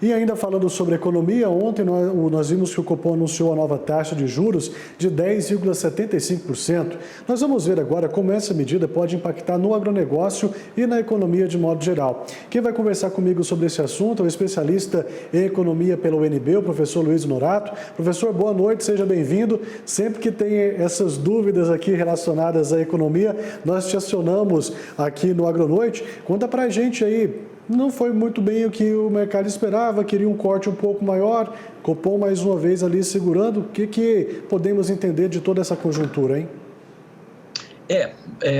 E ainda falando sobre economia, ontem nós vimos que o Copom anunciou a nova taxa de juros de 10,75%. Nós vamos ver agora como essa medida pode impactar no agronegócio e na economia de modo geral. Quem vai conversar comigo sobre esse assunto é o especialista em economia pela UNB, o professor Luiz Norato. Professor, boa noite, seja bem-vindo. Sempre que tem essas dúvidas aqui relacionadas à economia, nós te acionamos aqui no Agronoite. Conta pra gente aí. Não foi muito bem o que o mercado esperava, queria um corte um pouco maior, Copom mais uma vez ali segurando. O que podemos entender de toda essa conjuntura, hein?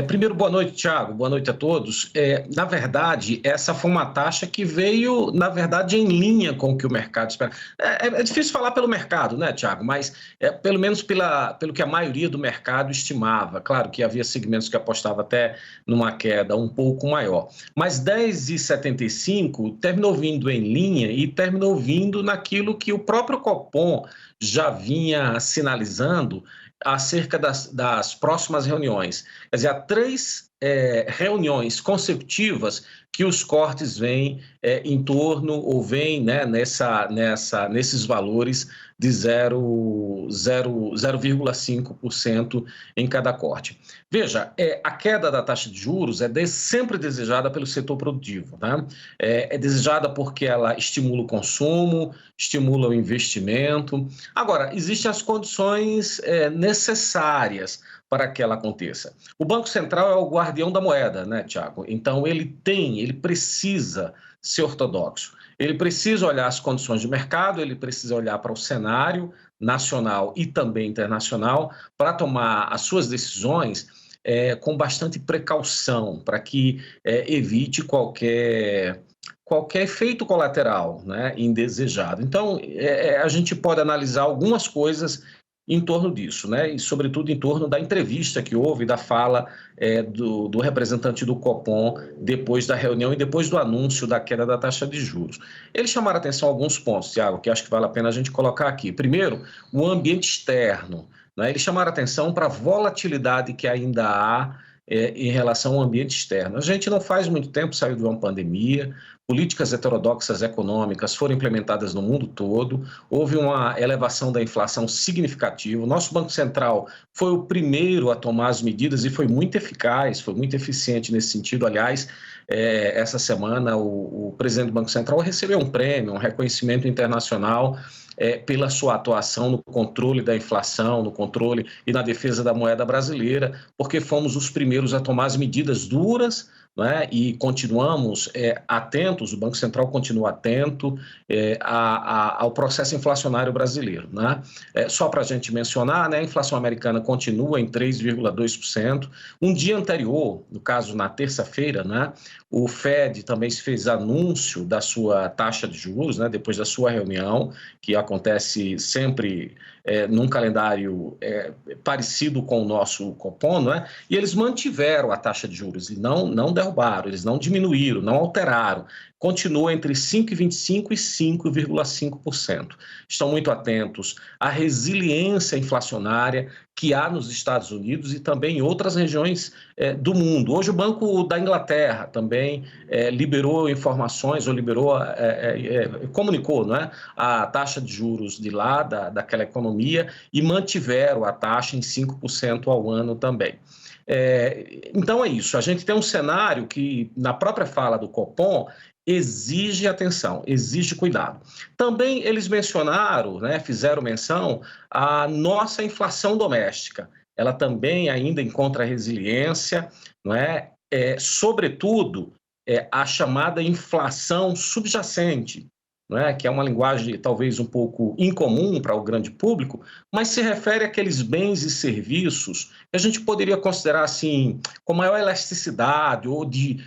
Primeiro, boa noite, Thiago, boa noite a todos. Na verdade, essa foi uma taxa que veio, na verdade, em linha com o que o mercado espera. É difícil falar pelo mercado, né, Thiago? Mas pelo menos pelo que a maioria do mercado estimava. Claro que havia segmentos que apostavam até numa queda um pouco maior. Mas 10,75 terminou vindo em linha e terminou vindo naquilo que o próprio Copom já vinha sinalizando acerca das próximas reuniões. Quer dizer, há três reuniões consecutivas que os cortes vêm em torno, ou vêm, né, nesses valores de 0,5% em cada corte. Veja, a queda da taxa de juros é sempre desejada pelo setor produtivo, né? É desejada porque ela estimula o consumo, estimula o investimento. Agora, existem as condições necessárias para que ela aconteça. O Banco Central é o guardião da moeda, né, Tiago? Então, ele precisa ser ortodoxo. Ele precisa olhar as condições de mercado, ele precisa olhar para o cenário nacional e também internacional para tomar as suas decisões com bastante precaução, para que evite qualquer efeito colateral, né, indesejado. Então, a gente pode analisar algumas coisas em torno disso, né? E, sobretudo, em torno da entrevista que houve, da fala do representante do Copom depois da reunião e depois do anúncio da queda da taxa de juros. Eles chamaram a atenção a alguns pontos, Thiago, que acho que vale a pena a gente colocar aqui. Primeiro, o ambiente externo, né? Eles chamaram a atenção para a volatilidade que ainda há em relação ao ambiente externo. A gente não faz muito tempo saiu de uma pandemia, políticas heterodoxas econômicas foram implementadas no mundo todo, houve uma elevação da inflação significativa. O nosso Banco Central foi o primeiro a tomar as medidas e foi muito eficaz, foi muito eficiente nesse sentido. Aliás, essa semana o presidente do Banco Central recebeu um prêmio, um reconhecimento internacional pela sua atuação no controle da inflação, no controle e na defesa da moeda brasileira, porque fomos os primeiros a tomar as medidas duras, né, e continuamos atentos, o Banco Central continua atento ao processo inflacionário brasileiro, né? Só para a gente mencionar, né, a inflação americana continua em 3,2%. Um dia anterior, no caso na terça-feira, né, o Fed também fez anúncio da sua taxa de juros, né, depois da sua reunião, que acontece sempre num calendário parecido com o nosso Copom, né? E eles mantiveram a taxa de juros, e não derrubaram, eles não diminuíram, não alteraram. Continua entre 5,25% e 5,5%. Estão muito atentos à resiliência inflacionária que há nos Estados Unidos e também em outras regiões do mundo. Hoje o Banco da Inglaterra também liberou informações, ou comunicou, não é, a taxa de juros de lá, daquela economia, e mantiveram a taxa em 5% ao ano também. Então é isso, a gente tem um cenário que, na própria fala do Copom, exige atenção, exige cuidado. Também eles mencionaram, né, fizeram menção à nossa inflação doméstica. Ela também ainda encontra resiliência, não é? Sobretudo, a chamada inflação subjacente, não é? Que é uma linguagem talvez um pouco incomum para o grande público, mas se refere àqueles bens e serviços que a gente poderia considerar assim, com maior elasticidade ou de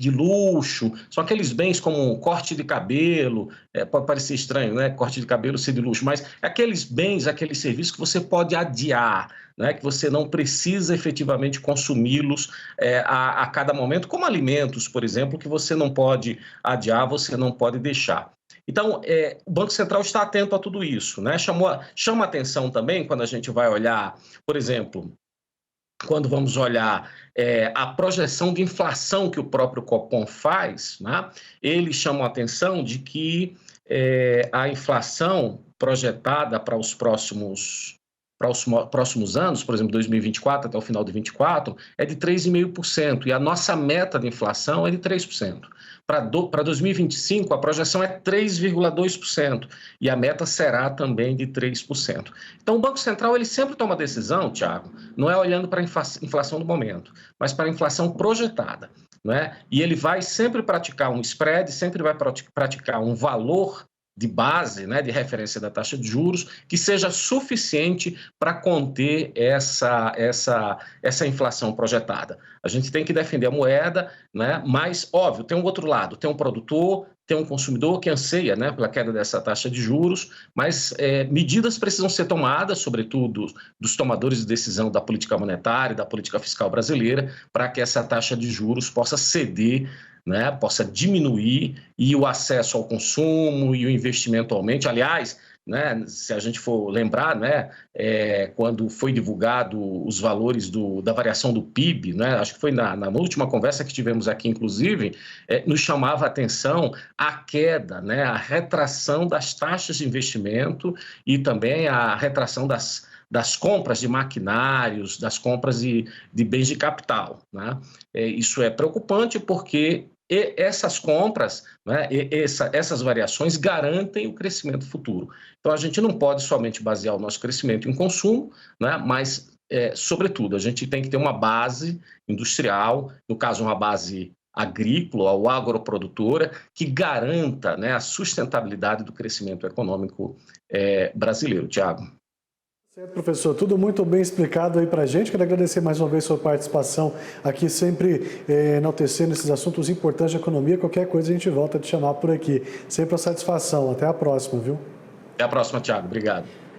luxo. São aqueles bens como corte de cabelo, pode parecer estranho, né? Corte de cabelo ser de luxo, mas aqueles bens, aqueles serviços que você pode adiar, né, que você não precisa efetivamente consumi-los a cada momento, como alimentos, por exemplo, que você não pode adiar, você não pode deixar. Então, o Banco Central está atento a tudo isso, né? Chama atenção também quando a gente vai olhar, por exemplo, quando vamos olhar a projeção de inflação que o próprio Copom faz, né, eles chamam a atenção de que a inflação projetada para os próximos anos, por exemplo, 2024 até o final de 2024, é de 3,5%, e a nossa meta de inflação é de 3%. Para 2025, a projeção é 3,2%, e a meta será também de 3%. Então, o Banco Central ele sempre toma decisão, Tiago, não é olhando para a inflação do momento, mas para a inflação projetada, né? E ele vai sempre praticar um spread, sempre vai praticar um valor de base, né, de referência da taxa de juros, que seja suficiente para conter essa inflação projetada. A gente tem que defender a moeda, né, mas, óbvio, tem um outro lado, tem um produtor, tem um consumidor que anseia, né, pela queda dessa taxa de juros, mas medidas precisam ser tomadas, sobretudo dos tomadores de decisão da política monetária, da política fiscal brasileira, para que essa taxa de juros possa ceder, né, possa diminuir e o acesso ao consumo e o investimento aumente. Aliás, né, se a gente for lembrar, né, quando foi divulgado os valores da variação do PIB, né, acho que foi na última conversa que tivemos aqui, inclusive, nos chamava a atenção a queda, né, a retração das taxas de investimento e também a retração das compras de maquinários, das compras de bens de capital, né? Isso é preocupante porque essas compras, né, essas variações garantem o crescimento futuro. Então, a gente não pode somente basear o nosso crescimento em consumo, né, mas, sobretudo, a gente tem que ter uma base industrial, no caso, uma base agrícola ou agroprodutora, que garanta, né, a sustentabilidade do crescimento econômico brasileiro. Tiago. Certo, professor, tudo muito bem explicado aí para a gente. Quero agradecer mais uma vez sua participação aqui, sempre enaltecendo esses assuntos importantes de economia. Qualquer coisa a gente volta a te chamar por aqui. Sempre a satisfação. Até a próxima, viu? Até a próxima, Tiago. Obrigado.